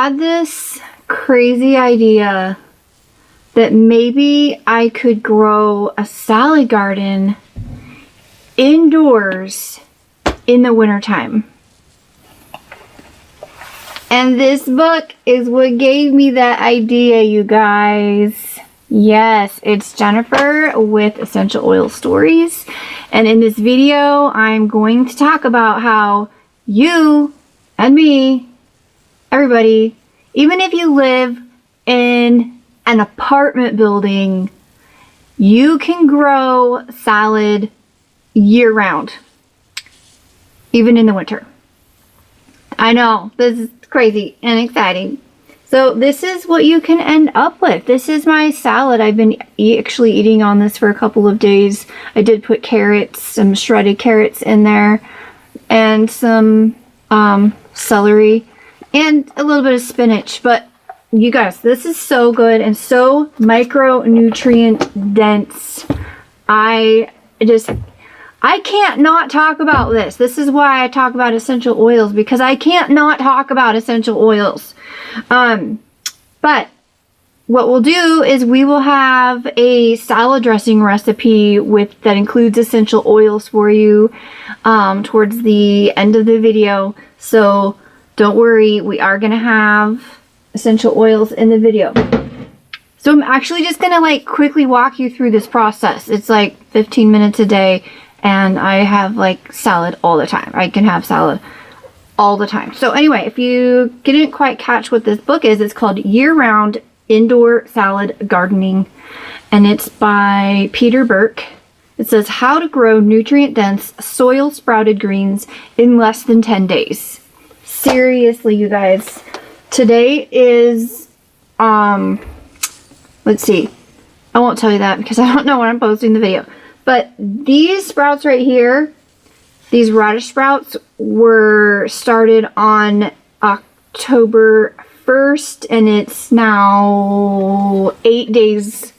had this crazy idea that maybe I could grow a salad garden indoors in the wintertime. And this book is what gave me that idea, you guys. Yes, it's Jennifer with Essential Oil Stories. And in this video, I'm going to talk about how you and me, everybody, even if you live in an apartment building, you can grow salad year-round, even in the winter. I know, this is crazy and exciting. So this is what you can end up with. This is my salad. I've been actually eating on this for a couple of days. I did put carrots, some shredded carrots in there, and some celery, and a little bit of spinach. But you guys, this is so good and so micronutrient dense. I can't not talk about this. This is why I talk about essential oils, because I can't not talk about essential oils. But what we'll do is we will have a salad dressing recipe that includes essential oils for you towards the end of the video. So don't worry, we are going to have essential oils in the video. So I'm actually just going to like quickly walk you through this process. It's like 15 minutes a day. And I have like salad all the time. I can have salad all the time. So anyway, if you didn't quite catch what this book is, it's called Year-Round Indoor Salad Gardening. And it's by Peter Burke. It says how to grow nutrient-dense soil sprouted greens in less than 10 days. Seriously, you guys. Today is, let's see. I won't tell you that because I don't know when I'm posting the video. But these sprouts right here, these radish sprouts, were started on October 1st, and it's now 8 days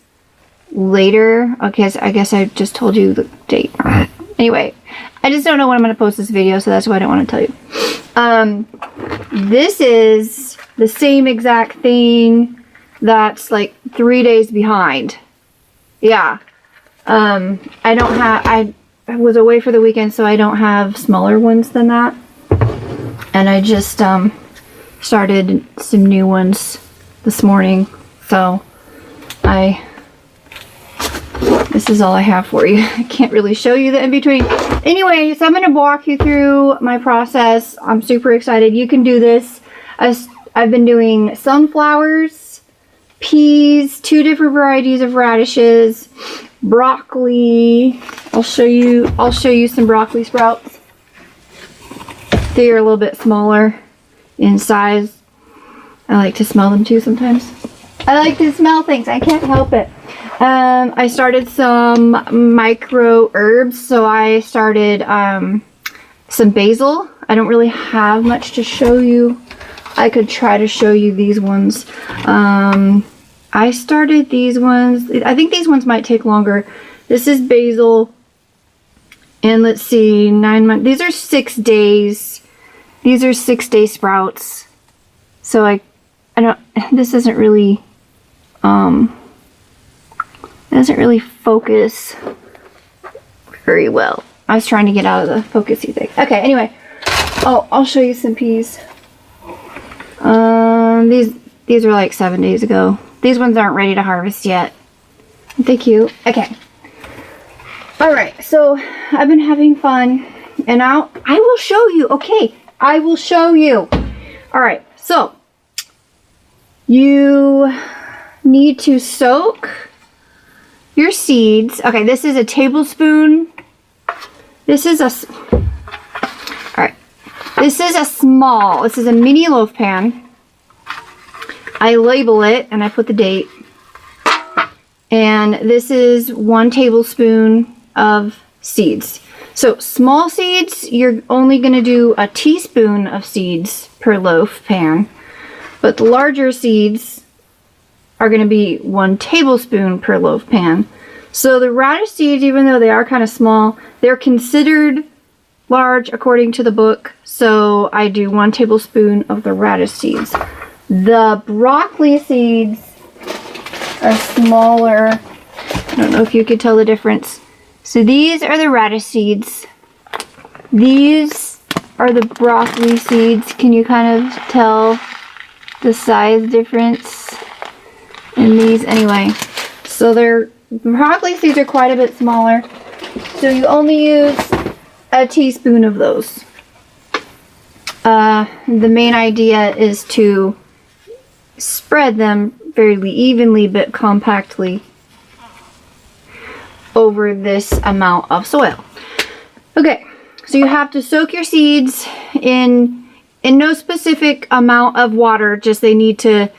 later. Okay, so I guess I just told you the date. Anyway, I just don't know when I'm going to post this video, so that's why I don't want to tell you. This is the same exact thing that's like 3 days behind. Yeah. I was away for the weekend, so I don't have smaller ones than that. And I just, started some new ones this morning. So, this is all I have for you. I can't really show you the in-between. Anyway, so I'm going to walk you through my process. I'm super excited. You can do this. I've been doing sunflowers, peas, 2 different varieties of radishes, broccoli. I'll show you some broccoli sprouts. They are a little bit smaller in size. I like to smell them too sometimes. I like to smell things. I can't help it. I started some micro herbs. So I started some basil. I don't really have much to show you. I could try to show you these ones. I started these ones. I think these ones might take longer. This is basil. And let's see, 9 months. These are 6 days. These are 6-day sprouts. So I don't, this doesn't really focus very well. I was trying to get out of the focusy thing. Okay, anyway. Oh, I'll show you some peas. These are like 7 days ago. These ones aren't ready to harvest yet. Thank you. Okay. Alright, so I've been having fun. And now I will show you. Okay, I will show you. Alright, so you need to soak your seeds. Okay, this is a tablespoon. This is a mini loaf pan. I label it and I put the date. And this is 1 tablespoon of seeds. So small seeds, you're only going to do a teaspoon of seeds per loaf pan. But the larger seeds are going to be 1 tablespoon per loaf pan. So the radish seeds, even though they are kind of small, they're considered large according to the book. So I do 1 tablespoon of the radish seeds. The broccoli seeds are smaller. I don't know if you could tell the difference. So these are the radish seeds. These are the broccoli seeds. Can you kind of tell the size difference in these? Anyway, so the broccoli seeds are quite a bit smaller. So you only use a teaspoon of those. The main idea is to spread them fairly evenly but compactly over this amount of soil. Okay, so you have to soak your seeds in no specific amount of water, just they need to,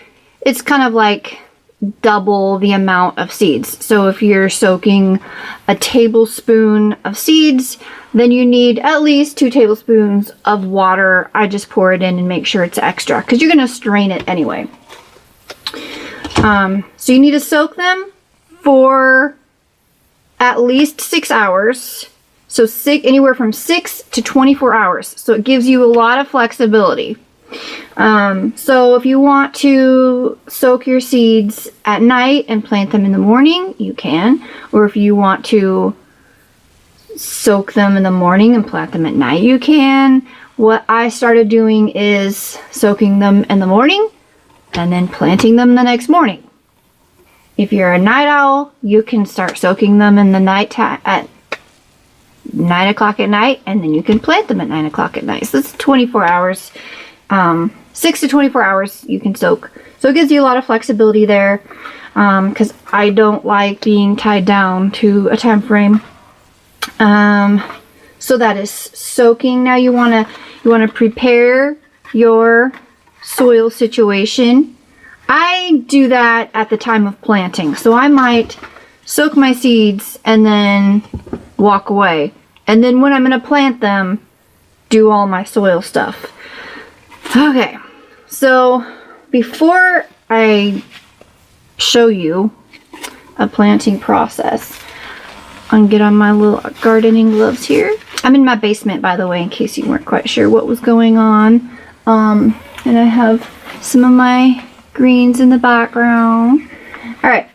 it's kind of like double the amount of seeds. So if you're soaking a tablespoon of seeds, then you need at least 2 tablespoons of water. I just pour it in and make sure it's extra because you're going to strain it anyway. So you need to soak them for at least 6 hours. So anywhere from 6 to 24 hours. So it gives you a lot of flexibility. So if you want to soak your seeds at night and plant them in the morning, you can. Or if you want to soak them in the morning and plant them at night, you can. What I started doing is soaking them in the morning and then planting them the next morning. If you're a night owl, you can start soaking them in the night at 9 o'clock at night, and then you can plant them at 9 o'clock at night. So it's 24 hours. 6 to 24 hours you can soak. So it gives you a lot of flexibility there, because I don't like being tied down to a time frame. So that is soaking. Now you want to prepare your soil situation. I do that at the time of planting. So I might soak my seeds and then walk away. And then when I'm going to plant them, do all my soil stuff. Okay, so before I show you a planting process, I'm going to get on my little gardening gloves here. I'm in my basement, by the way, in case you weren't quite sure what was going on. And I have some of my greens in the background. Alright,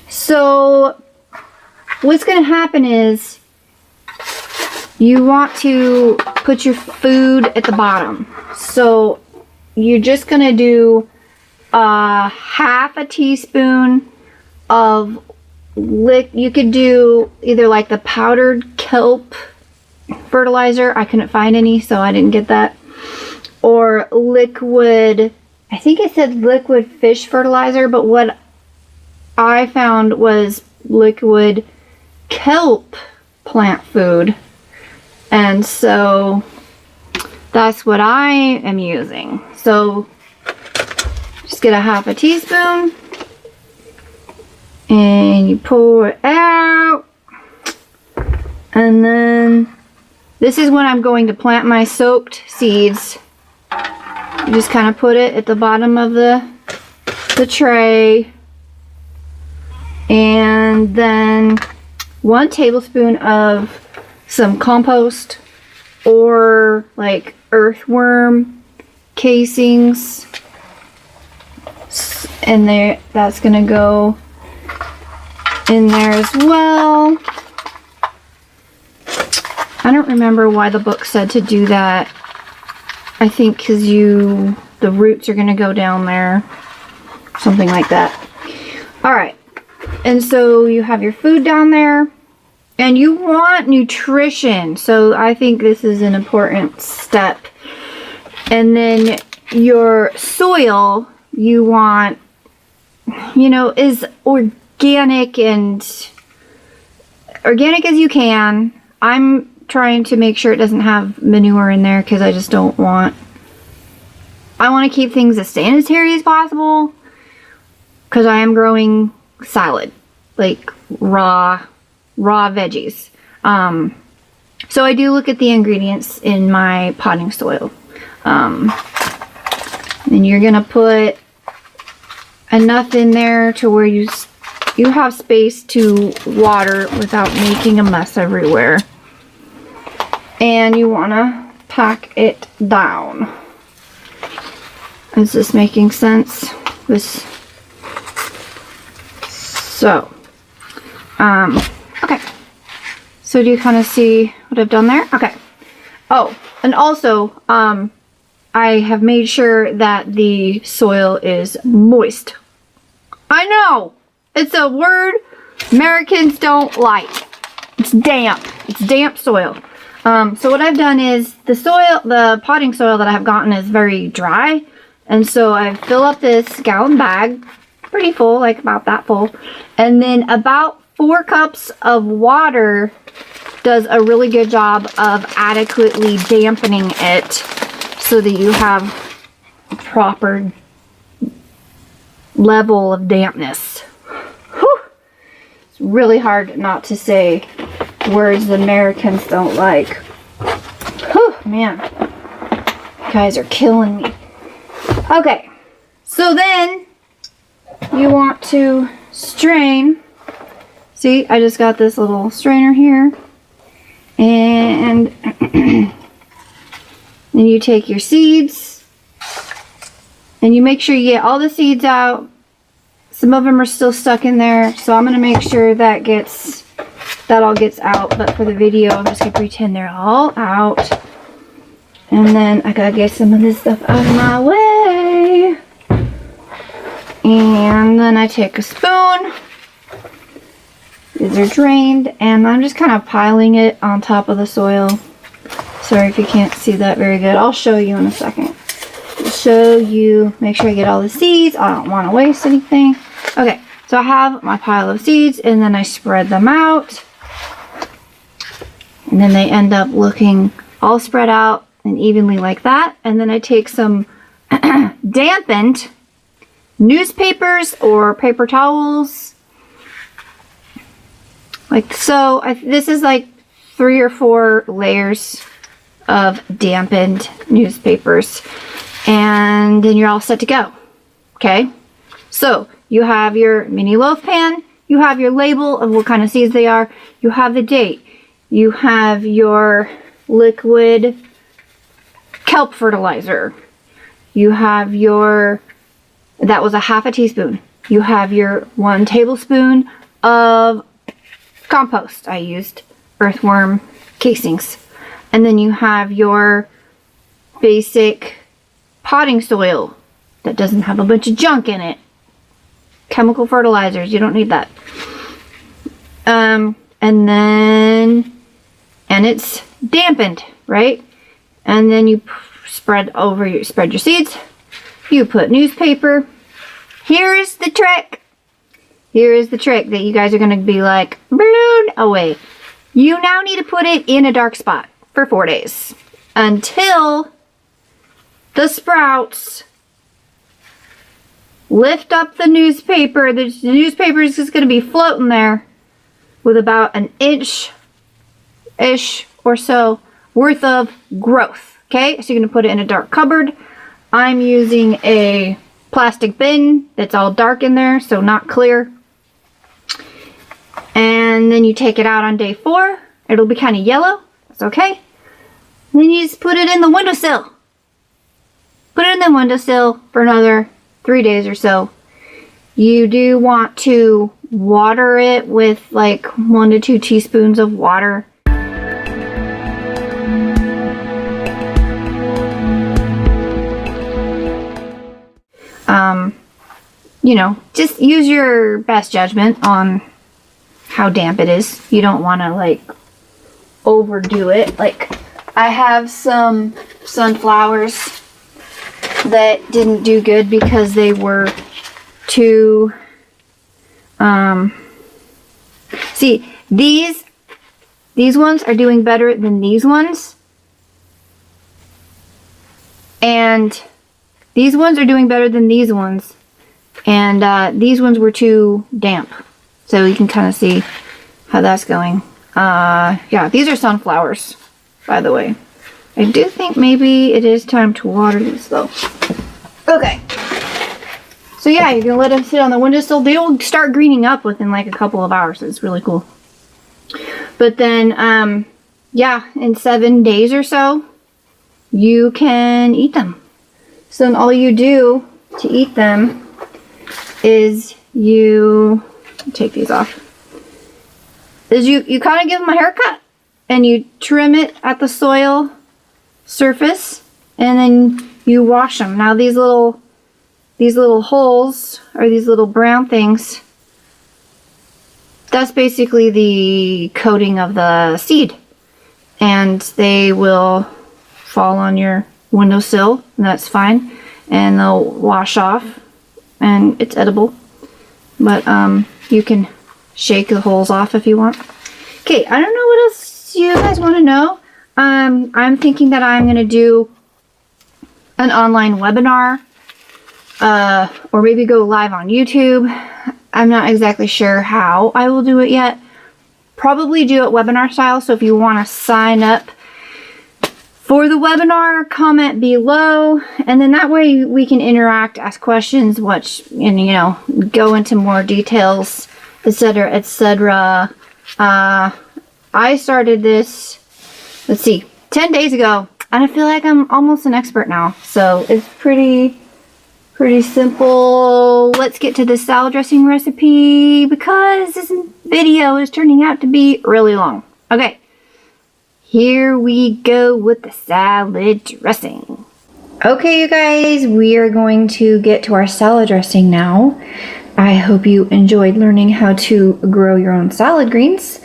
so what's going to happen is you want to put your food at the bottom. So you're just going to do half a teaspoon of you could do either like the powdered kelp fertilizer. I couldn't find any, so I didn't get that. Or liquid, I think it said liquid fish fertilizer, but what I found was liquid kelp plant food. And so that's what I am using. So just get a half a teaspoon and you pour it out. And then this is when I'm going to plant my soaked seeds. You just kind of put it at the bottom of the tray. And then 1 tablespoon of some compost or like earthworm casings in there. That's gonna go in there as well. I don't remember why the book said to do that. I think because the roots are gonna go down there, something like that. All right, and so you have your food down there. And you want nutrition, so I think this is an important step. And then your soil, you want, is organic as you can. I'm trying to make sure it doesn't have manure in there because I just don't want, I want to keep things as sanitary as possible because I am growing salad, like raw veggies. So I do look at the ingredients in my potting soil. And you're gonna put enough in there to where you have space to water without making a mess everywhere. And you wanna pack it down. Is this making sense? This. So, okay. So do you kind of see what I've done there? Okay. Oh, and also, I have made sure that the soil is moist. I know! It's a word Americans don't like. It's damp. It's damp soil. So what I've done is the potting soil that I have gotten is very dry. And so I fill up this gallon bag, pretty full, like about that full. And then about 4 cups of water does a really good job of adequately dampening it so that you have a proper level of dampness. Whew. It's really hard not to say words that Americans don't like. Whew, man. You guys are killing me. Okay, so then you want to strain. See, I just got this little strainer here. And then you take your seeds and you make sure you get all the seeds out. Some of them are still stuck in there, so I'm going to make sure that all gets out. But for the video, I'm just going to pretend they're all out. And then I got to get some of this stuff out of my way. And then I take a spoon. These are drained, and I'm just kind of piling it on top of the soil. Sorry if you can't see that very good. I'll show you in a second. I'll show you, make sure I get all the seeds. I don't want to waste anything. Okay, so I have my pile of seeds, and then I spread them out. And then they end up looking all spread out and evenly like that. And then I take some dampened newspapers or paper towels. Like so. This is like 3 or 4 layers of dampened newspapers. And then you're all set to go. Okay? So, you have your mini loaf pan. You have your label of what kind of seeds they are. You have the date. You have your liquid kelp fertilizer. You have your, that was a ½ teaspoon. You have your 1 tablespoon of compost. I used earthworm casings. And then you have your basic potting soil that doesn't have a bunch of junk in it. Chemical fertilizers, you don't need that. And it's dampened, right? And then you spread your seeds. You put newspaper. Here's the trick. Here is the trick that you guys are going to be like, blown away. You now need to put it in a dark spot for 4 days until the sprouts lift up the newspaper. The newspaper is just going to be floating there with about an inch-ish or so worth of growth. Okay, so you're going to put it in a dark cupboard. I'm using a plastic bin that's all dark in there, so not clear. And then you take it out on day 4. It'll be kind of yellow. That's okay. Then you just put it in the windowsill. Put it in the windowsill for another 3 days or so. You do want to water it with like 1 to 2 teaspoons of water. You know, just use your best judgment on how damp it is. You don't want to like overdo it. Like I have some sunflowers that didn't do good because they were too see, these ones are doing better than these ones, and these ones are doing better than these ones, and these ones were too damp. So you can kind of see how that's going. Yeah, these are sunflowers, by the way. I do think maybe it is time to water these though. Okay. So yeah, you're gonna let them sit on the windowsill. They will start greening up within like a couple of hours. It's really cool. But then, yeah, in 7 days or so, you can eat them. So then all you do to eat them is you take these off. Is you kind of give them a haircut and you trim it at the soil surface and then you wash them. Now these little holes or these little brown things, that's basically the coating of the seed, and they will fall on your windowsill, and that's fine, and they'll wash off and it's edible, but you can shake the holes off if you want. Okay, I don't know what else you guys want to know. I'm thinking that I'm going to do an online webinar, or maybe go live on YouTube. I'm not exactly sure how I will do it yet. Probably do it webinar style, so if you want to sign up for the webinar, comment below, and then that way we can interact, ask questions, and you know, go into more details, etc., etc. I started this, let's see, 10 days ago, and I feel like I'm almost an expert now. So it's pretty simple. Let's get to the salad dressing recipe because this video is turning out to be really long. Okay, here we go with the salad dressing. Okay, you guys, we are going to get to our salad dressing now. I hope you enjoyed learning how to grow your own salad greens.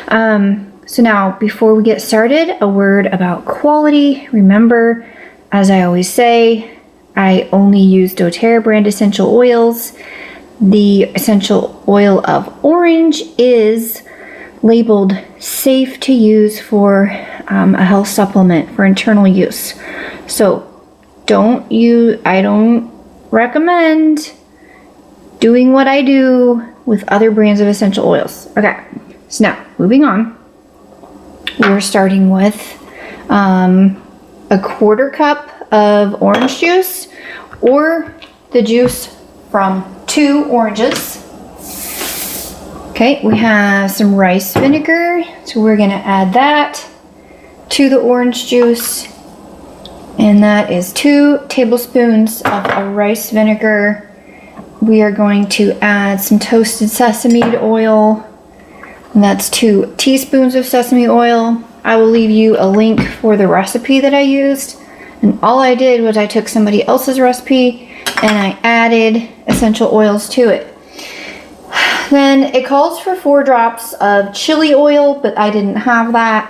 So now, before we get started, a word about quality. Remember, as I always say, I only use doTERRA brand essential oils. The essential oil of orange is labeled safe to use for a health supplement for internal use. So I don't recommend doing what I do with other brands of essential oils. Okay, so now moving on. We're starting with a 1/4 cup of orange juice, or the juice from 2 oranges. Okay, we have some rice vinegar, so we're gonna add that to the orange juice, and that is 2 tablespoons of a rice vinegar. We are going to add some toasted sesame oil, and that's 2 teaspoons of sesame oil. I will leave you a link for the recipe that I used. And all I did was I took somebody else's recipe and I added essential oils to it. Then it calls for 4 drops of chili oil, but I didn't have that.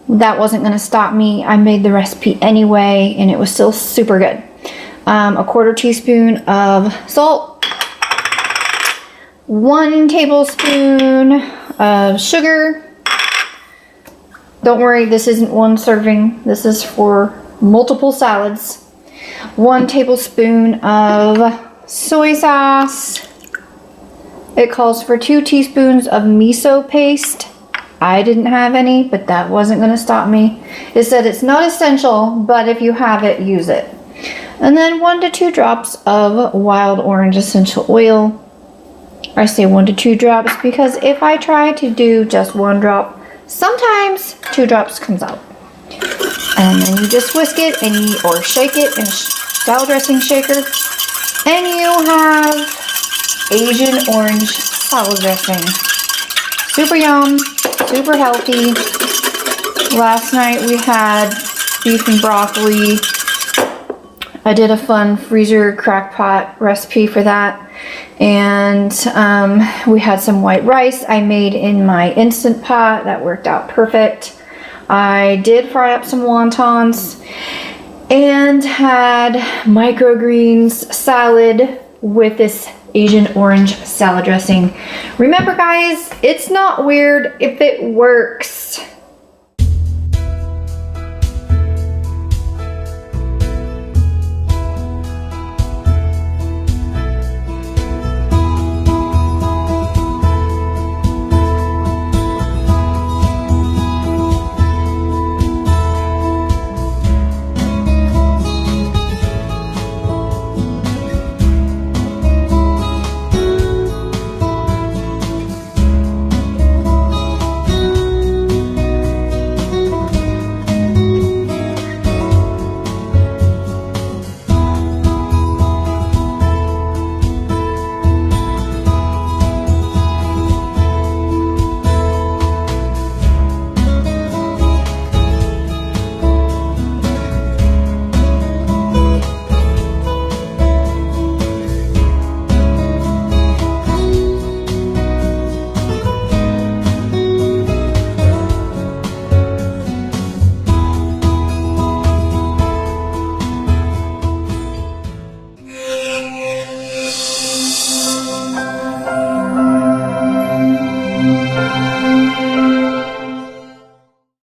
That wasn't going to stop me. I made the recipe anyway, and it was still super good. A 1/4 teaspoon of salt, 1 tablespoon of sugar. Don't worry, this isn't 1 serving. This is for multiple salads. 1 tablespoon of soy sauce. It calls for 2 teaspoons of miso paste. I didn't have any, but that wasn't going to stop me. It said it's not essential, but if you have it, use it. And then 1 to 2 drops of wild orange essential oil. I say 1 to 2 drops because if I try to do just 1 drop, sometimes 2 drops comes out. And then you just whisk it or shake it in a salad dressing shaker, and you have Asian orange salad dressing. Super yum, super healthy. Last night we had beef and broccoli. I did a fun freezer crock pot recipe for that. And we had some white rice I made in my Instant Pot. That worked out perfect. I did fry up some wontons and had microgreens salad with this Asian orange salad dressing. Remember guys, it's not weird if it works.